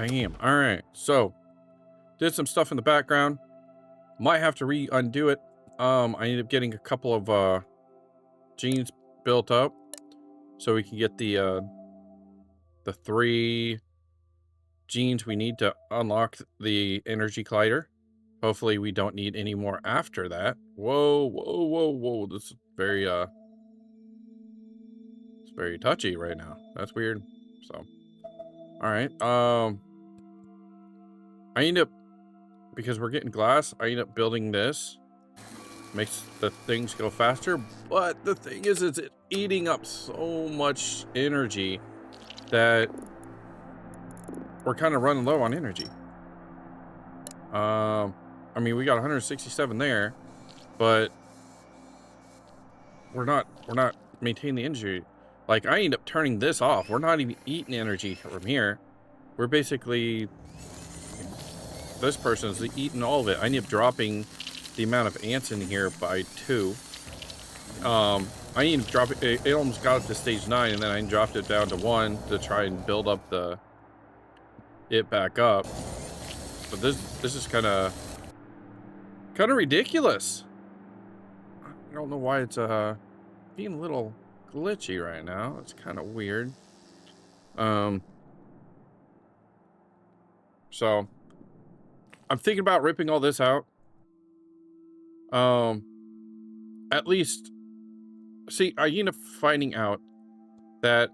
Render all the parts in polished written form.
Bam. All right. So did some stuff in the background. Might have to undo it. I ended up getting a couple of genes built up so we can get the 3 genes we need to unlock the energy collider. Hopefully we don't need any more after that. Whoa, whoa, whoa, whoa. This is very it's very touchy right now. That's weird. So all right. I end up, because we're getting glass, I end up building this. Makes the things go faster, but the thing is it's eating up so much energy that we're kind of running low on energy. I mean, we got 167 there, but we're not maintaining the energy. Like, I end up turning this off. We're not even eating energy from here. We're basically, this person's eating all of it. I end up dropping the amount of ants in here by 2. I need to drop it. It almost got up to stage 9, and then I dropped it down to 1 to try and build up it back up. But this is kind of ridiculous. I don't know why it's being a little glitchy right now. It's kind of weird. So I'm thinking about ripping all this out. At least, see, I end up finding out that,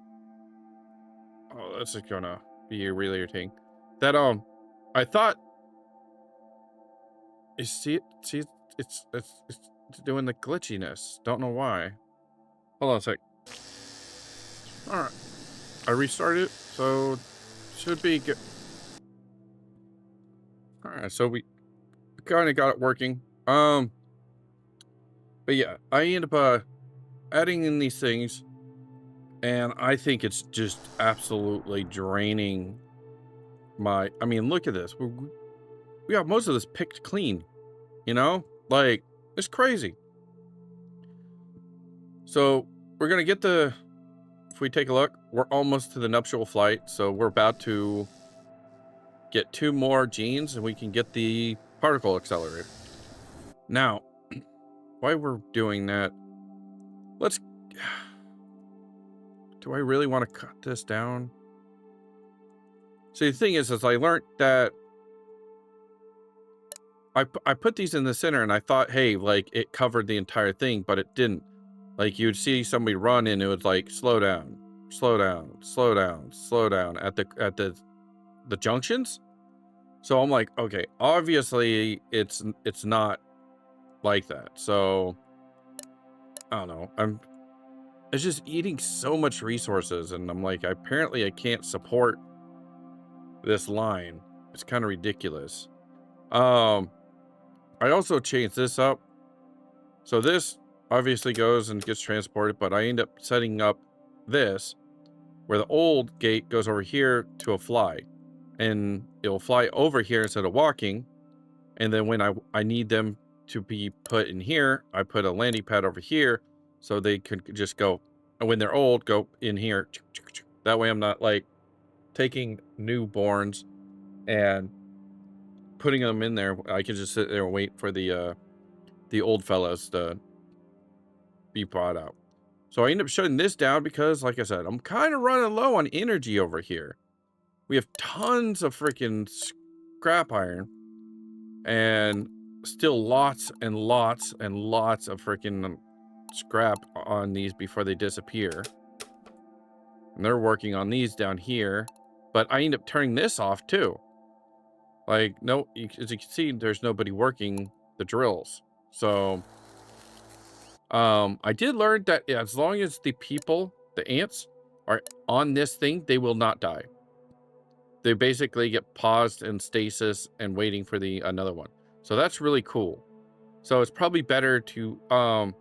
oh, this is gonna be really irritating. That I thought, it's doing the glitchiness. Don't know why. Hold on a sec. All right, I restarted it, so should be good. All right, so we kind of got it working. But yeah, I end up adding in these things, and I think it's just absolutely draining my. I mean, look at this. We got most of this picked clean. You know, like, it's crazy. So we're gonna get the. If we take a look, we're almost to the nuptial flight, so we're about to get 2 more genes, and we can get the particle accelerator. Now, while we're doing that, let's. Do I really want to cut this down? See, the thing is I learned that I put these in the center, and I thought, hey, like, it covered the entire thing, but it didn't. Like, you'd see somebody run, and it was like, slow down, slow down, slow down, slow down at the junctions. So I'm like, okay, obviously it's not like that. So I don't know. It's just eating so much resources, and I'm like, apparently I can't support this line. It's kind of ridiculous. I also changed this up. So this obviously goes and gets transported, but I end up setting up this where the old gate goes over here to a fly, and it'll fly over here instead of walking. And then when I need them to be put in here, I put a landing pad over here so they could just go, and when they're old, go in here. That way I'm not like taking newborns and putting them in there. I can just sit there and wait for the old fellas to be brought out. So I end up shutting this down because, like I said, I'm kind of running low on energy over here. We have tons of freaking scrap iron, and still lots and lots and lots of freaking scrap on these before they disappear. And they're working on these down here, but I end up turning this off too. Like, no, as you can see, there's nobody working the drills. So I did learn that as long as the people, the ants, are on this thing, they will not die. They basically get paused in stasis and waiting for the another one. So that's really cool. So it's probably better to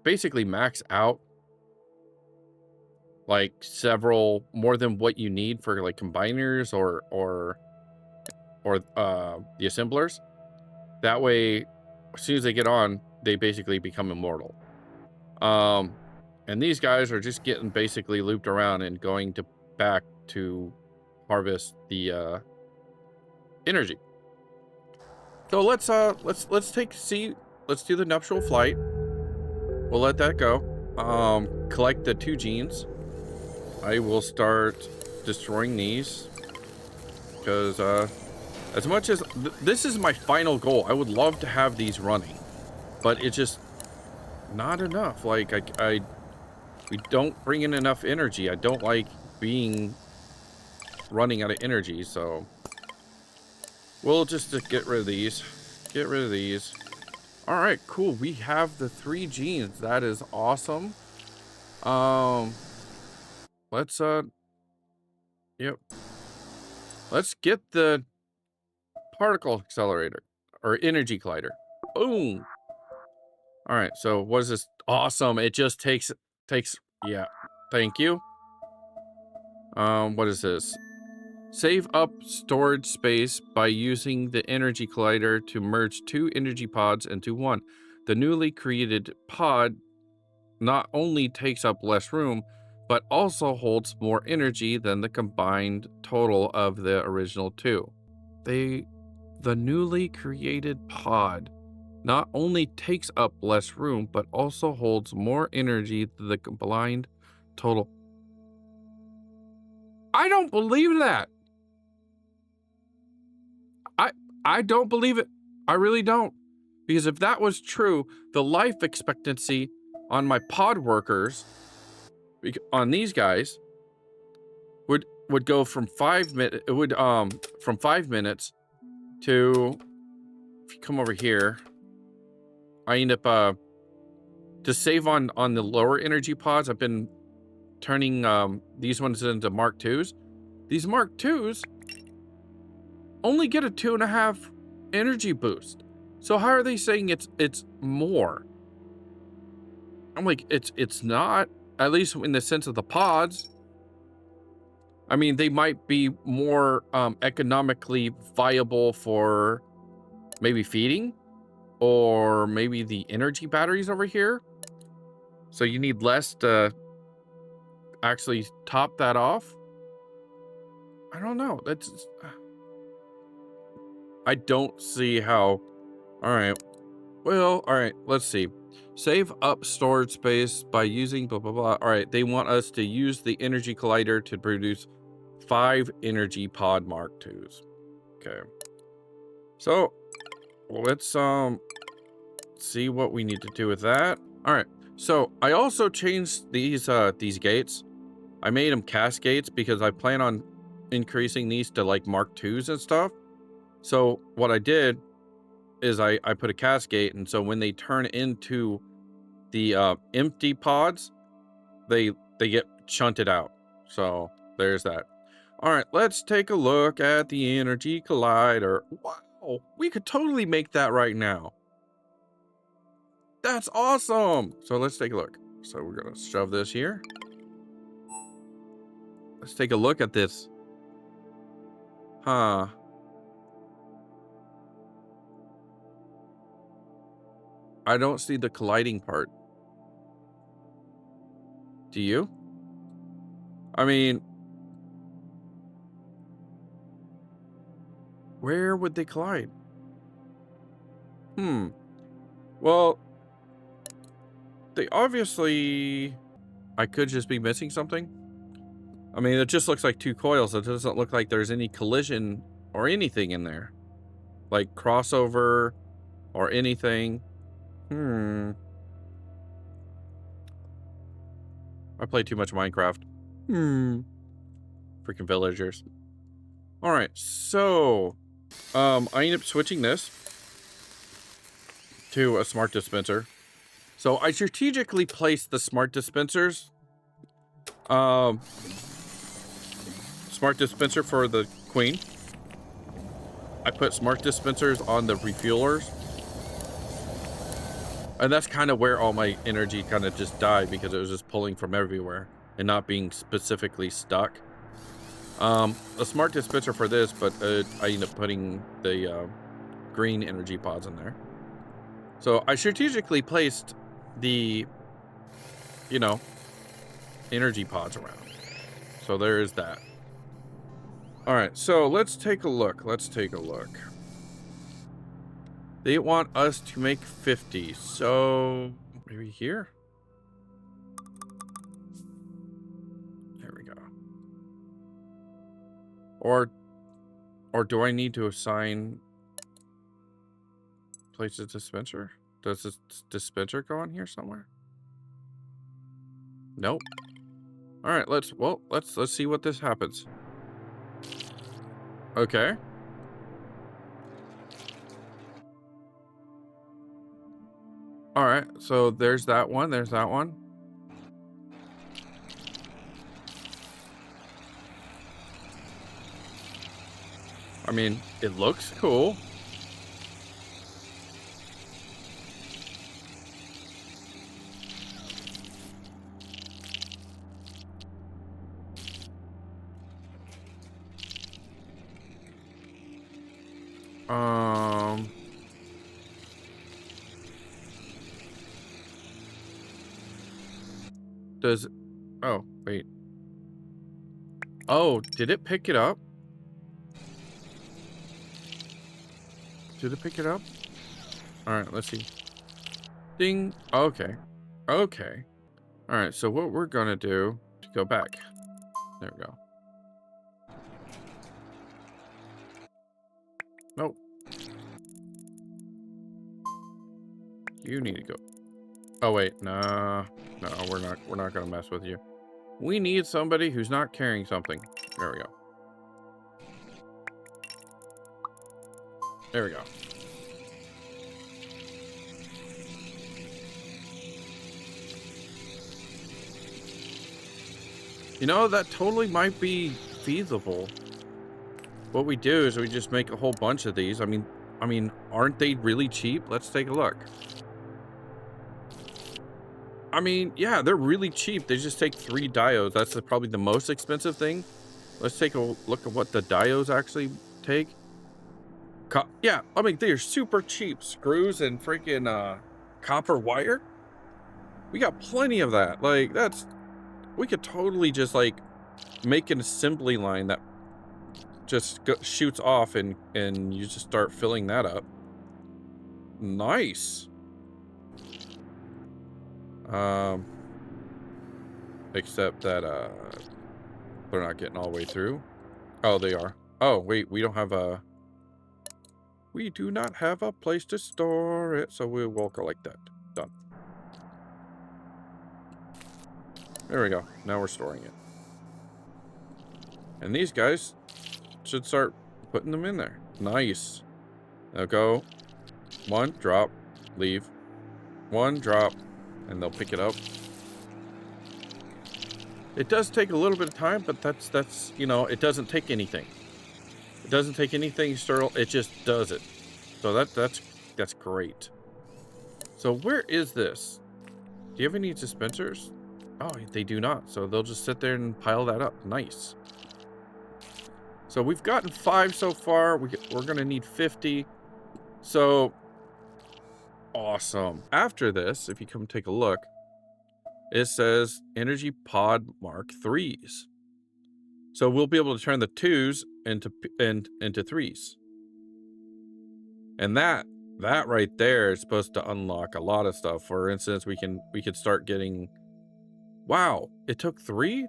basically max out like several more than what you need for like combiners or the assemblers. That way, as soon as they get on, they basically become immortal. And these guys are just getting basically looped around and going to back to harvest the energy. So let's do the nuptial flight. We'll let that go. Collect the 2 genes. I will start destroying these because as much as this is my final goal, I would love to have these running, but it's just not enough. Like we don't bring in enough energy. I don't like being running out of energy, so we'll just get rid of these. Get rid of these. All right, cool. We have the 3 genes. That is awesome. Let's yep. Let's get the particle accelerator or energy collider. Boom. All right, so what is this? Awesome. It just takes yeah. Thank you. What is this? Save up storage space by using the energy collider to merge 2 energy pods into 1. The newly created pod not only takes up less room, but also holds more energy than the combined total of the original 2. The newly created pod not only takes up less room, but also holds more energy than the combined total. I don't believe that. I don't believe it. I really don't. Because if that was true, the life expectancy on my pod workers, on these guys, would go from 5 minutes. It would from 5 minutes to, if you come over here, I end up to save on the lower energy pods. I've been turning these ones into Mark IIs. These Mark IIs only get a 2.5 energy boost. So how are they saying it's more? I'm like, it's not, at least in the sense of the pods. I mean, they might be more economically viable for maybe feeding, or maybe the energy batteries over here. So you need less to actually top that off. I don't know. I don't see how. All right. Well, all right. Let's see. Save up storage space by using blah, blah, blah. All right. They want us to use the energy collider to produce 5 energy pod Mark IIs. Okay. So let's see what we need to do with that. All right. So I also changed these gates. I made them cast gates because I plan on increasing these to like Mark IIs and stuff. So what I did is I put a cascade, and so when they turn into the empty pods, they get shunted out. So there's that. All right, let's take a look at the energy collider. Wow, we could totally make that right now. That's awesome. So let's take a look. So we're gonna shove this here. Let's take a look at this. Huh. I don't see the colliding part. Do you? I mean, where would they collide? Well, they obviously... I could just be missing something. I mean, it just looks like 2 coils. It doesn't look like there's any collision or anything in there. Like crossover or anything. I play too much Minecraft. Freaking villagers. All right, so I end up switching this to a smart dispenser. So I strategically placed the smart dispensers. Smart dispenser for the queen. I put smart dispensers on the refuelers. And that's kind of where all my energy kind of just died, because it was just pulling from everywhere and not being specifically stuck. A smart dispenser for this, but I ended up putting the green energy pods in there. So I strategically placed the, you know, energy pods around. So there is that. All right, so let's take a look. Let's take a look. They want us to make 50, so maybe here? There we go. Or do I need to assign places dispenser? Does this dispenser go on here somewhere? Nope. All right, let's see what this happens. Okay. All right, so there's that one. There's that one. I mean, it looks cool. Does, oh, wait. Oh, did it pick it up? Did it pick it up? All right, let's see. Ding. Okay. Okay. All right, so what we're gonna do to go back. There we go. Nope. You need to go. Oh wait, nah. No, we're not gonna mess with you. We need somebody who's not carrying something. There we go. There we go. You know, that totally might be feasible. What we do is we just make a whole bunch of these. I mean, aren't they really cheap? Let's take a look. I mean, yeah, they're really cheap. They just take 3 diodes. That's probably the most expensive thing. Let's take a look at what the diodes actually take. Yeah, I mean, they're super cheap. Screws and freaking copper wire. We got plenty of that. Like, we could totally just like make an assembly line that just shoots off and you just start filling that up. Nice. Except that they're not getting all the way through. Oh, they are. Oh, wait, we don't have a we do not have a place to store it, so we'll go like that. Done. There we go. Now we're storing it. And these guys should start putting them in there. Nice. Now go 1, drop, leave. 1, drop, and they'll pick it up. It does take a little bit of time, but that's you know, it doesn't take anything. It doesn't take anything external. It just does it. So that's great. So where is this? Do you have any dispensers? Oh, they do not. So they'll just sit there and pile that up. Nice. So we've gotten 5 so far. We're gonna need 50. So awesome. After this, if you come take a look, it says Energy Pod Mark 3s. So we'll be able to turn the 2s into 3s. And that right there is supposed to unlock a lot of stuff. For instance, we could start getting. Wow, it took 3?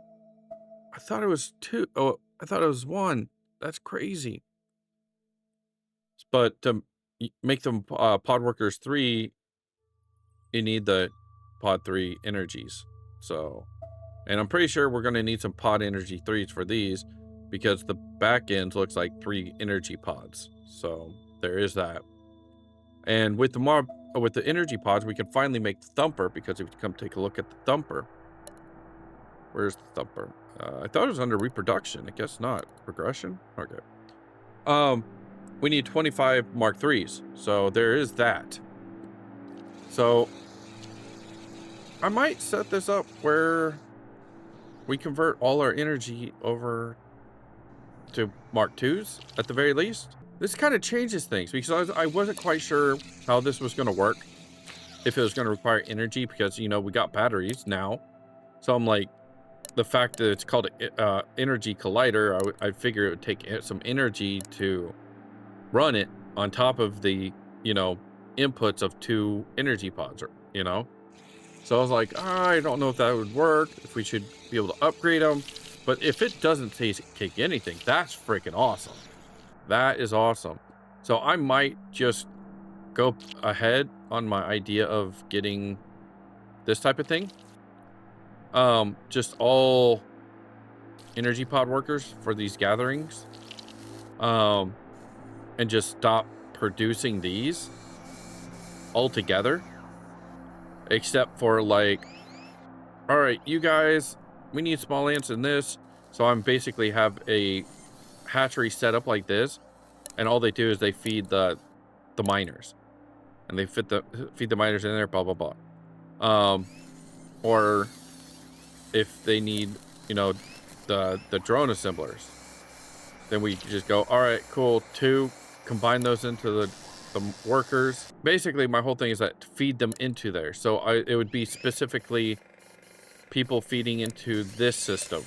I thought it was 2. Oh, I thought it was 1. That's crazy. But to make them Pod Workers 3, you need the Pod 3 energies. So, and I'm pretty sure we're going to need some Pod Energy 3s for these, because the back end looks like 3 energy pods. So there is that. And with the energy pods, we can finally make the Thumper, because if you come take a look at the Thumper, where's the Thumper? I thought it was under reproduction. I guess not. Progression? Okay. We need 25 Mark 3s. So there is that. So I might set this up where we convert all our energy over to Mark 2s at the very least. This kind of changes things, because I wasn't quite sure how this was going to work. If it was going to require energy, because, you know, we got batteries now. So I'm like, the fact that it's called a energy collider, I figure it would take some energy to run it on top of the, you know, inputs of 2 energy pods, or, you know? So I was like, I don't know if that would work, if we should be able to upgrade them. But if it doesn't take anything, that's freaking awesome. That is awesome. So I might just go ahead on my idea of getting this type of thing. Just all energy pod workers for these gatherings. Um, and just stop producing these altogether. Except for like, all right, you guys, we need small ants in this. So I'm basically have a hatchery set up like this, and all they do is they feed the miners, and they feed the miners in there, blah blah blah. Or if they need, you know, the drone assemblers, then we just go, all right, cool, 2, combine those into the workers. Basically, my whole thing is that feed them into there. So it would be specifically people feeding into this system,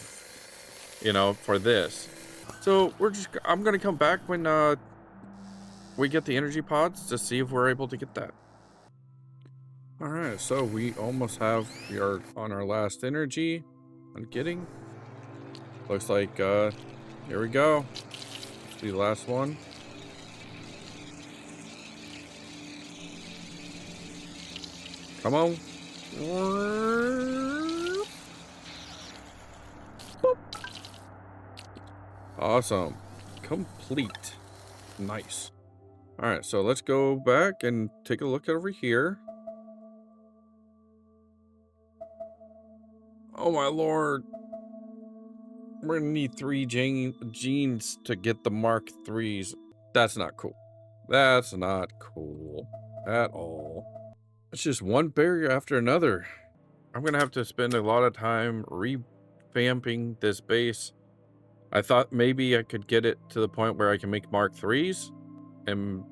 you know, for this. So I'm gonna come back when we get the energy pods to see if we're able to get that. All right, so we are on our last energy on getting. Looks like here we go. It's the last one. Come on. Awesome. Complete. Nice. All right, so let's go back and take a look over here. Oh my lord. We're gonna need 3 genes to get the Mark 3s. That's not cool. That's not cool at all. It's just one barrier after another. I'm gonna have to spend a lot of time revamping this base. I thought maybe I could get it to the point where I can make Mark 3s and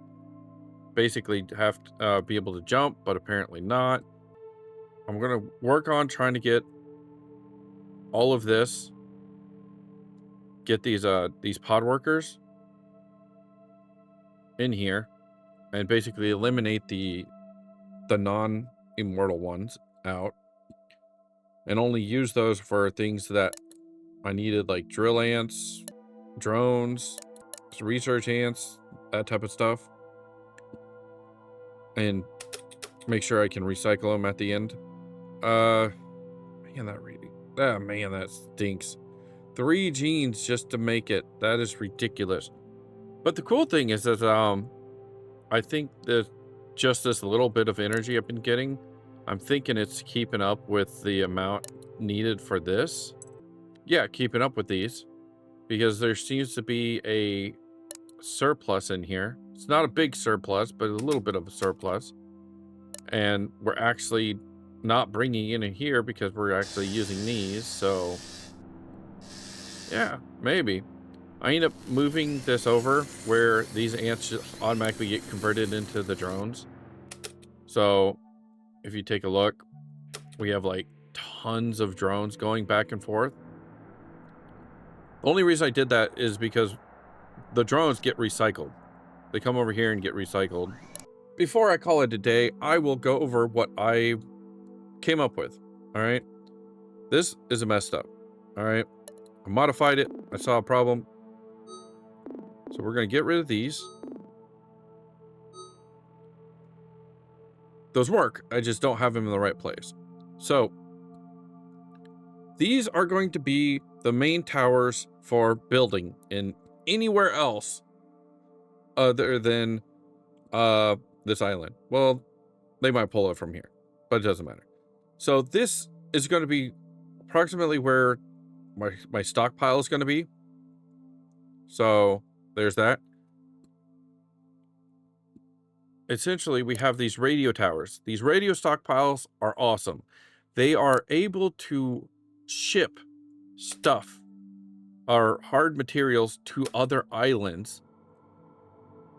basically have to be able to jump, but apparently not. I'm gonna work on trying to get all of this, get these pod workers in here, and basically eliminate the non-immortal ones out, and only use those for things that I needed, like drill ants, drones, research ants, that type of stuff, and make sure I can recycle them at the end. Man, that reading. Ah, man, that stinks. 3 genes just to make it. That is ridiculous. But the cool thing is that I think that just this little bit of energy I've been getting, I'm thinking it's keeping up with the amount needed for this. Yeah, keeping up with these, because there seems to be a surplus in here. It's not a big surplus, but a little bit of a surplus. And we're actually not bringing in here because we're actually using these. So yeah, maybe. I end up moving this over where these ants just automatically get converted into the drones. So if you take a look, we have like tons of drones going back and forth. The only reason I did that is because the drones get recycled. They come over here and get recycled. Before I call it a day, I will go over what I came up with. All right. This is messed up. All right. I modified it. I saw a problem. So we're going to get rid of these. Those work. I just don't have them in the right place. So these are going to be the main towers for building in anywhere else other than this island. Well, they might pull it from here, but it doesn't matter. So this is going to be approximately where my stockpile is going to be. So there's that. Essentially, we have these radio towers. These radio stockpiles are awesome. They are able to ship stuff or hard materials to other islands,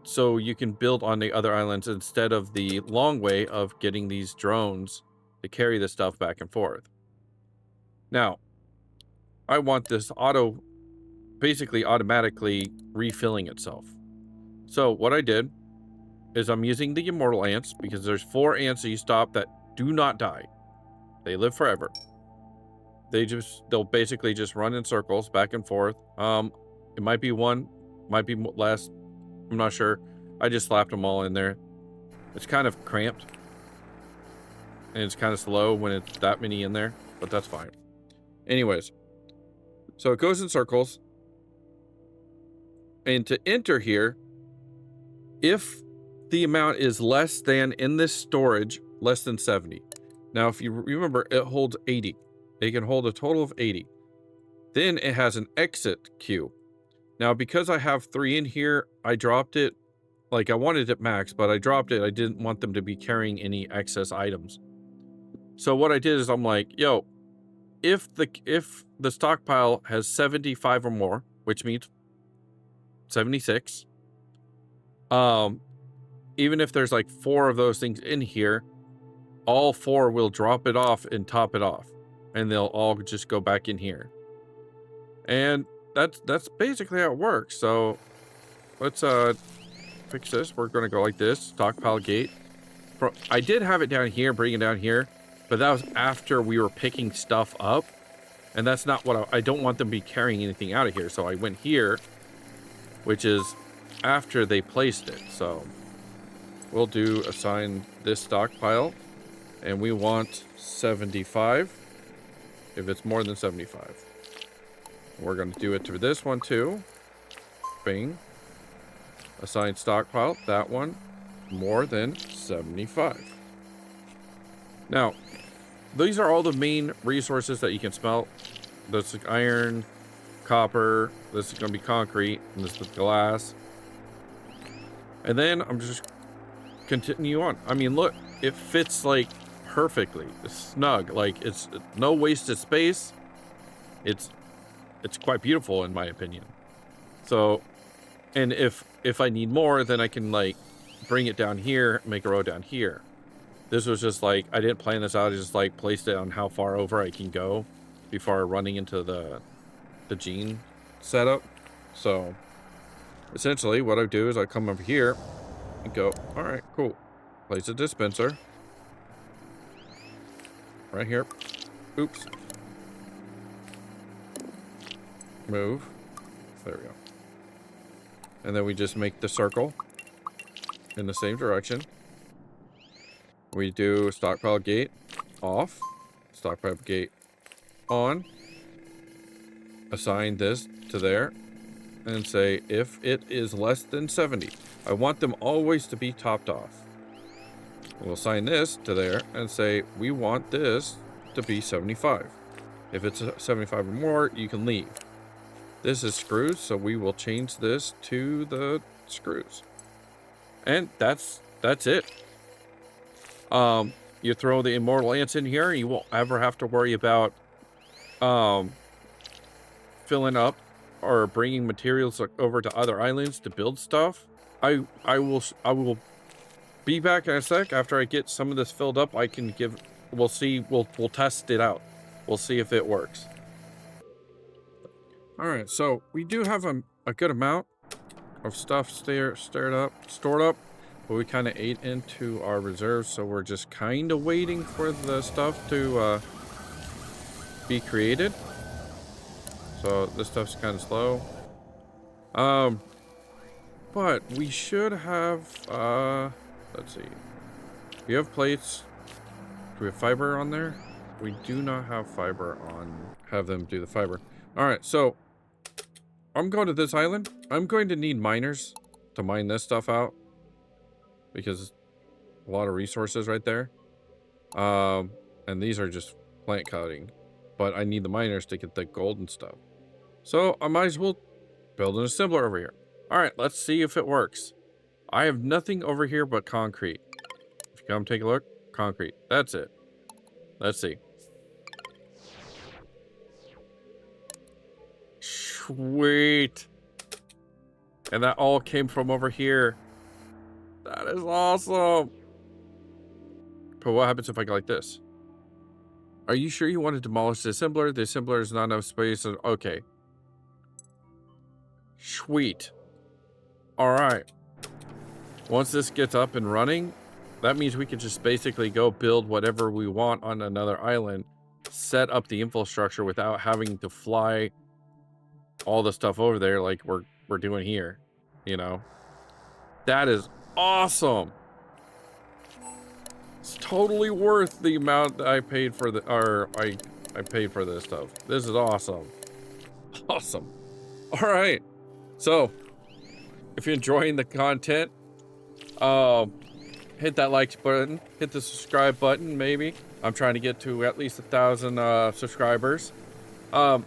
so you can build on the other islands instead of the long way of getting these drones to carry the stuff back and forth. Now, I want this basically automatically refilling itself. So what I did is I'm using the immortal ants because there's 4 ants that you stop that do not die. They live forever. They'll basically just run in circles back and forth. It might be one, might be less. I'm not sure. I just slapped them all in there. It's kind of cramped. And it's kind of slow when it's that many in there, but that's fine. Anyways, so it goes in circles. And to enter here, if the amount is less than, in this storage, less than 70. Now, if you remember, it holds 80. It can hold a total of 80. Then it has an exit queue. Now, because I have 3 in here, I dropped it. Like, I wanted it max, but I dropped it. I didn't want them to be carrying any excess items. So what I did is I'm like, yo, if the stockpile has 75 or more, which means 76, even if there's like 4 of those things in here, all 4 will drop it off and top it off, and they'll all just go back in here. And that's basically how it works. So let's fix this. We're gonna go like this. Stockpile gate. I did have it down here, bring it down here, but that was after we were picking stuff up, and that's not what I don't want them to be carrying anything out of here. So I went here, which is after they placed it. So we'll do assign this stockpile, and we want 75 if it's more than 75. We're going to do it to this one too. Bing. Assign stockpile, that one, more than 75. Now, these are all the main resources that you can smelt. This is iron, copper, this is going to be concrete, and this is glass. And then I'm just continue on. I mean, look, it fits like perfectly. It's snug. Like, it's no wasted space. It's quite beautiful in my opinion. So, and if I need more, then I can like bring it down here, make a row down here. This was just like, I didn't plan this out. I just like placed it on how far over I can go before running into the gene setup. So essentially what I do is I come over here and go, all right, cool. Place a dispenser right here. Oops. Move. There we go. And then we just make the circle in the same direction. We do stockpile gate off, stockpile gate on, assign this to there, and say if it is less than 70. I want them always to be topped off. We'll assign this to there and say we want this to be 75. If it's 75 or more, you can leave. This is screws, so we will change this to the screws. And that's it. You throw the immortal ants in here, you won't ever have to worry about filling up or bringing materials over to other islands to build stuff. I will be back in a sec. After I get some of this filled up, I can give, we'll test it out. We'll see if it works. All right, so we do have a good amount of stuff stored up, but we kind of ate into our reserves, so we're just kind of waiting for the stuff to be created. So this stuff's kind of slow. But we should have, let's see. We have plates. Do we have fiber on there? We do not have fiber on, have them do the fiber. All right, so I'm going to this island. I'm going to need miners to mine this stuff out because a lot of resources right there. And these are just plant cutting, but I need the miners to get the gold and stuff. So I might as well build an assembler over here. All right, let's see if it works. I have nothing over here but concrete. If you come take a look, concrete. That's it. Let's see. Sweet. And that all came from over here. That is awesome. But what happens if I go like this? Are you sure you want to demolish the assembler? The assembler is not enough space. Okay. Sweet. All right. Once this gets up and running, that means we can just basically go build whatever we want on another island, set up the infrastructure without having to fly all the stuff over there like we're doing here, you know? That is awesome. It's totally worth the amount that I paid for I paid for this stuff. This is awesome. Awesome. All right. So, if you're enjoying the content, hit that like button, hit the subscribe button, maybe. I'm trying to get to at least 1,000 subscribers. I'm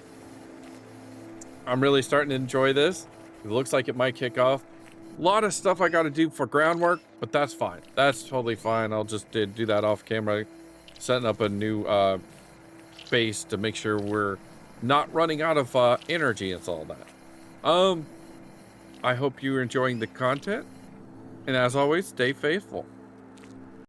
really starting to enjoy this. It looks like it might kick off. A lot of stuff I got to do for groundwork, but that's fine. That's totally fine. I'll just do that off camera, setting up a new base to make sure we're not running out of energy and all that. I hope you're enjoying the content, and as always, stay faithful.